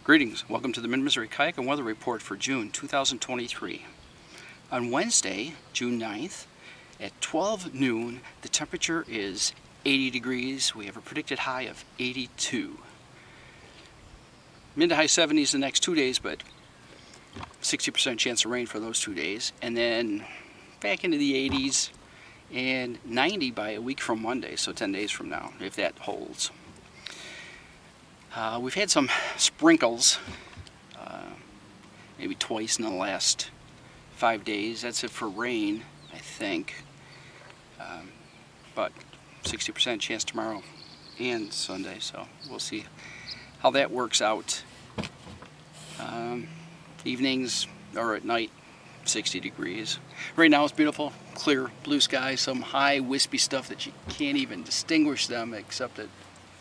Greetings, welcome to the Mid-Missouri Kayak and Weather Report for June 2023. On Wednesday, June 9th, at 12 noon, the temperature is 80 degrees. We have a predicted high of 82. Mid to high 70s the next 2 days, but 60% chance of rain for those 2 days. And then back into the 80s and 90 by a week from Monday, so 10 days from now, if that holds. We've had some sprinkles, maybe twice in the last 5 days. That's it for rain, I think. But 60% chance tomorrow and Sunday, so we'll see how that works out. Evenings or at night, 60 degrees. Right now it's beautiful, clear, blue sky, some high wispy stuff that you can't even distinguish them except that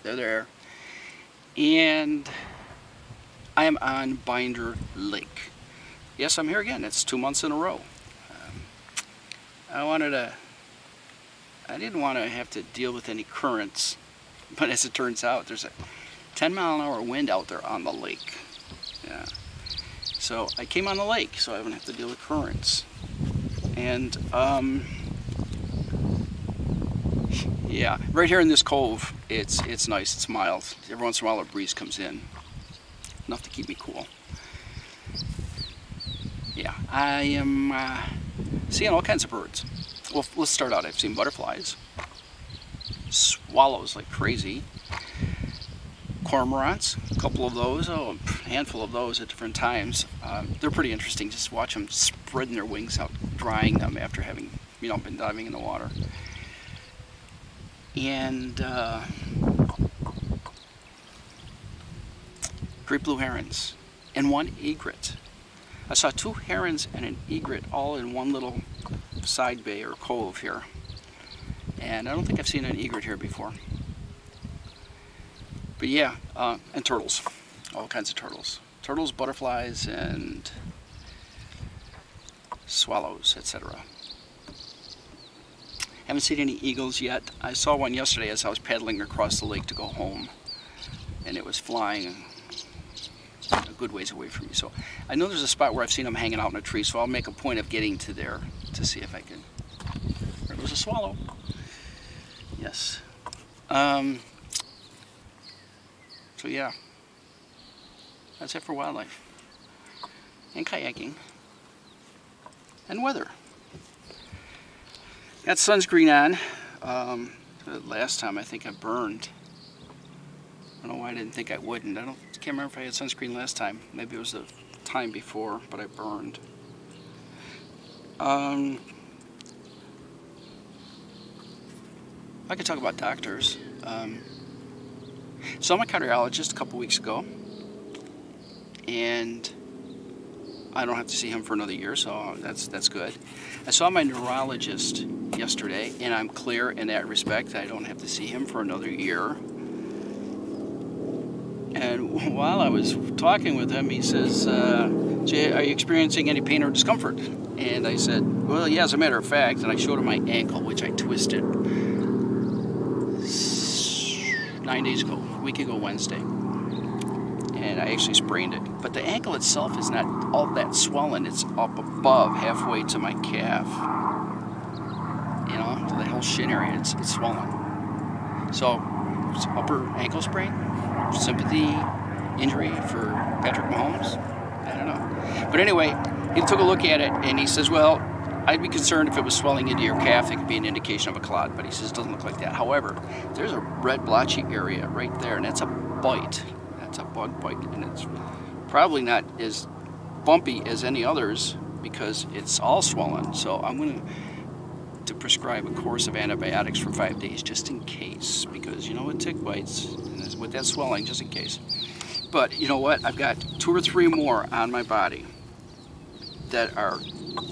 they're there. And I am on Binder Lake. Yes, I'm here again. It's 2 months in a row. I didn't want to have to deal with any currents, but as it turns out, there's a 10-mile-an-hour wind out there on the lake. Yeah. So I came on the lake, so I don't have to deal with currents. And yeah, right here in this cove, it's nice, it's mild. Every once in a while a breeze comes in, enough to keep me cool. Yeah, I am seeing all kinds of birds. Well, let's start out. I've seen butterflies, swallows like crazy, cormorants, a couple of those, a handful of those at different times. They're pretty interesting. Just watch them spreading their wings out, drying them after having, been diving in the water. And great blue herons and one egret. I saw 2 herons and an egret all in one little side bay or cove here. And I don't think I've seen an egret here before. But yeah, and turtles, all kinds of turtles. Turtles, butterflies, and swallows, etc. Haven't seen any eagles yet. I saw one yesterday as I was paddling across the lake to go home, and it was flying a good ways away from me. So I know there's a spot where I've seen them hanging out in a tree, so I'll make a point of getting to there to see if I can. There was a swallow. Yes. So yeah, that's it for wildlife and kayaking and weather. Got sunscreen on. Last time I think I burned. I don't know why I didn't think I wouldn't. I can't remember if I had sunscreen last time. Maybe it was the time before, but I burned. I could talk about doctors. Saw my cardiologist a couple weeks ago, and I don't have to see him for another year, so that's good. I saw my neurologist yesterday, and I'm clear in that respect. I don't have to see him for another year. And while I was talking with him, he says, Jay, are you experiencing any pain or discomfort? And I said, well, yeah, as a matter of fact, and I showed him my ankle, which I twisted 9 days ago, a week ago Wednesday. And I actually sprained it. But the ankle itself is not all that swollen. It's up above, halfway to my calf. To the whole shin area, it's swollen. So, it's upper ankle sprain, sympathy, injury for Patrick Mahomes. I don't know. But anyway, he took a look at it and he says, well, I'd be concerned if it was swelling into your calf. It could be an indication of a clot, but he says it doesn't look like that. However, there's a red blotchy area right there, and that's a bite. That's a bug bite, and it's probably not as bumpy as any others because it's all swollen. So I'm going to prescribe a course of antibiotics for 5 days just in case, because with tick bites, and with that swelling, just in case. But you know what? I've got 2 or 3 more on my body that are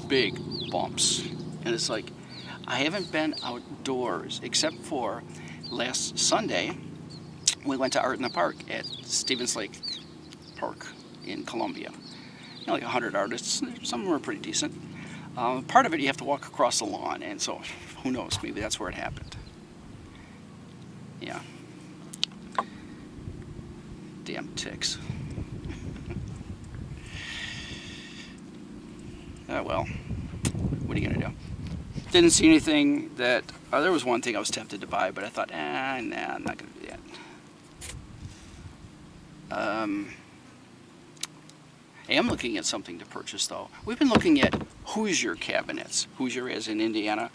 big bumps, and it's like I haven't been outdoors except for last Sunday. We went to Art in the Park at Stevens Lake Park in Columbia. Like 100 artists. Some of them are pretty decent. Part of it you have to walk across the lawn, and so who knows, maybe that's where it happened. Yeah. Damn ticks. well, what are you gonna do? Didn't see anything that, there was one thing I was tempted to buy, but I thought, nah, I'm not gonna do that. I am looking at something to purchase though. We've been looking at Hoosier cabinets. Hoosier is in Indiana.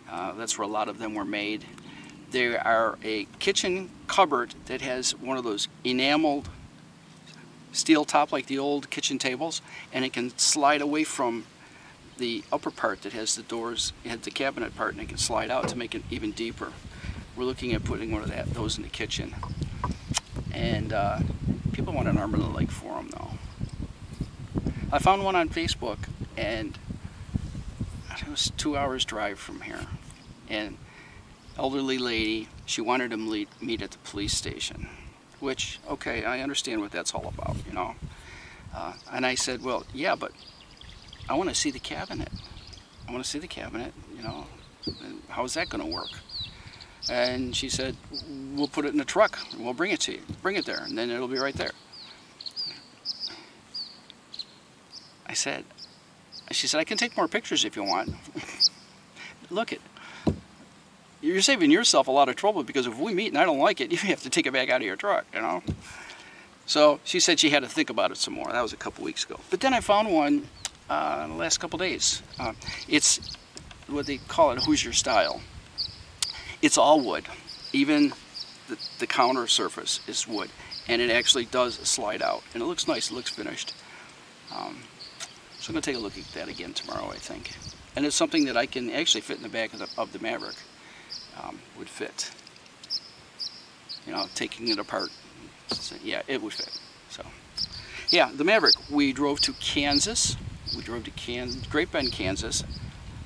That's where a lot of them were made. They are a kitchen cupboard that has one of those enameled steel top like the old kitchen tables, and it can slide away from the upper part that has the doors. It has the cabinet part, and it can slide out to make it even deeper. We're looking at putting one of those in the kitchen. And people want an arm and a leg for them though. I found one on Facebook, and it was 2 hours drive from here. And elderly lady, she wanted to meet at the police station, which, okay, I understand what that's all about, you know. And I said, well, yeah, but I want to see the cabinet. I want to see the cabinet, you know. How's that going to work? And she said, we'll put it in the truck and we'll bring it to you. Bring it there, and then it'll be right there. She said, I can take more pictures if you want. Look it. You're saving yourself a lot of trouble, because if we meet and I don't like it, you have to take it back out of your truck, you know. So she said she had to think about it some more. That was a couple weeks ago. But then I found one in the last couple days. It's what they call it Hoosier style. It's all wood. Even the counter surface is wood. And it actually does slide out. And it looks nice. It looks finished. So I'm going to take a look at that again tomorrow, I think. And it's something that I can actually fit in the back of the Maverick. Would fit. You know, taking it apart. So, yeah, it would fit. So, yeah, the Maverick. We drove to Kansas. We drove to Great Bend, Kansas.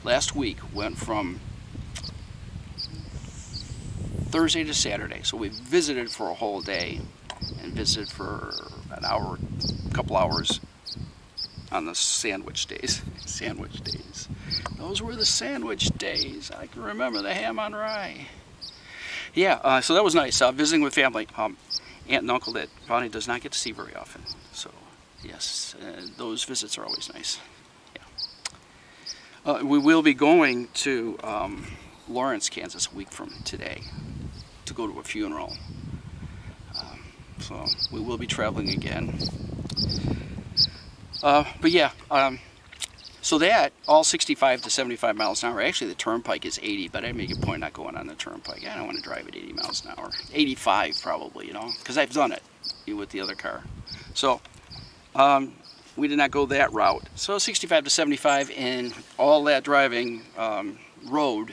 Last week. Went from Thursday to Saturday. So we visited for a whole day and visited for an hour, a couple hours on the sandwich days. Sandwich days. Those were the sandwich days. I can remember the ham on rye. Yeah, so that was nice. Visiting with family. Aunt and uncle that Bonnie does not get to see very often. So, yes, those visits are always nice. Yeah. We will be going to Lawrence, Kansas a week from today to go to a funeral. So we will be traveling again. But yeah, so that, all 65 to 75 miles an hour. Actually, the turnpike is 80, but I make a point not going on the turnpike. I don't want to drive at 80 miles an hour. 85 probably, you know, because I've done it with the other car. So we did not go that route. So 65 to 75, and all that driving road,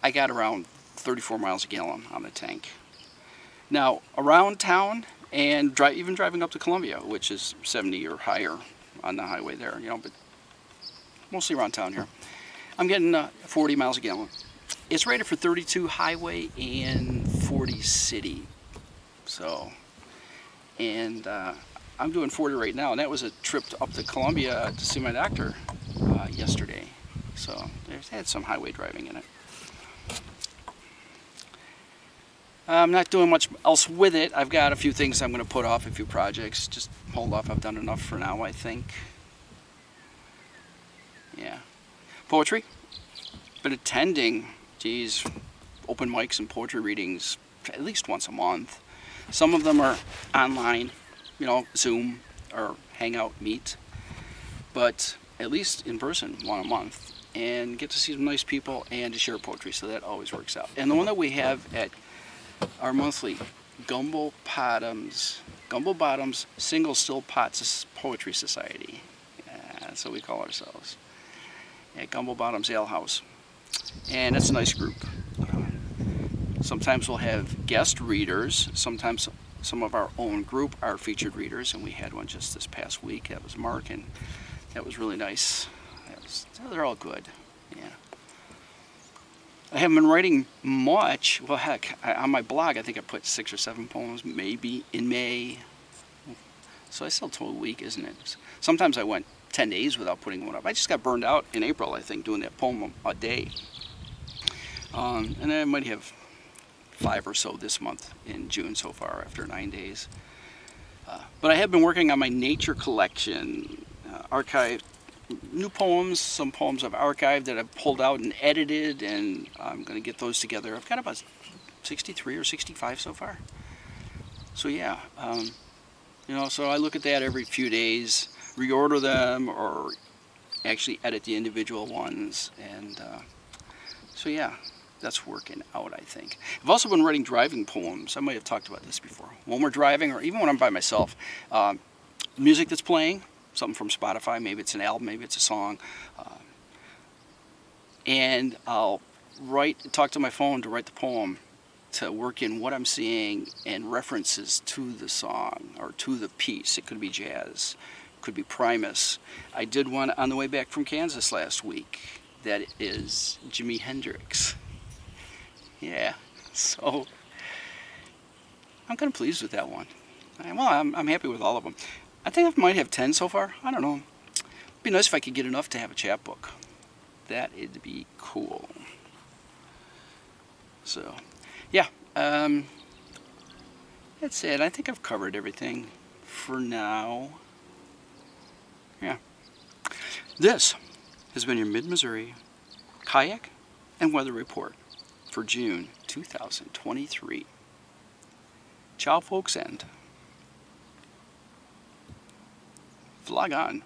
I got around 34 miles a gallon on the tank. Now, around town, and even driving up to Columbia, which is 70 or higher on the highway there, you know, but mostly around town here, I'm getting 40 miles a gallon. It's rated for 32 highway and 40 city. So, and I'm doing 40 right now, and that was a trip up to Columbia to see my doctor yesterday. So there's had some highway driving in it. I'm not doing much else with it. I've got a few things I'm going to put off, a few projects. Just hold off. I've done enough for now, I think. Yeah. Poetry. Been attending, geez, open mics and poetry readings at least once a month. Some of them are online, you know, Zoom or Hangout Meet. But at least in person, one a month. And get to see some nice people and to share poetry, so that always works out. And the one that we have at our monthly Gumbo Bottoms Single Still Pots Poetry Society. Yeah, that's what we call ourselves. At Gumbo Bottoms Ale House. And it's a nice group. Sometimes we'll have guest readers. Sometimes some of our own group are featured readers, and we had one just this past week. That was Mark, and that was really nice. They're all good. Yeah. I haven't been writing much. Well, heck, on my blog, I think I put 6 or 7 poems, maybe, in May. So I still told a week, isn't it? Sometimes I went 10 days without putting one up. I just got burned out in April, I think, doing that poem a day. And I might have 5 or so this month in June so far, after 9 days. But I have been working on my nature collection, archive new poems, some poems I've archived that I've pulled out and edited, and I'm going to get those together. I've got about 63 or 65 so far. So yeah, you know, so I look at that every few days, reorder them, or actually edit the individual ones, and so yeah, that's working out, I think. I've also been writing driving poems. I might have talked about this before. When we're driving, or even when I'm by myself, music that's playing, something from Spotify, maybe it's an album, maybe it's a song, and I'll talk to my phone to write the poem, to work in what I'm seeing and references to the song or to the piece. It could be jazz, it could be Primus. I did one on the way back from Kansas last week that is Jimi Hendrix. Yeah, so I'm kind of pleased with that one. Well, I'm happy with all of them. I think I might have 10 so far. I don't know. It'd be nice if I could get enough to have a chapbook. That'd be cool. So, yeah. That's it. I think I've covered everything for now. Yeah. This has been your Mid-Missouri Kayak and Weather Report for June 2023. Ciao, folks, and vlog on.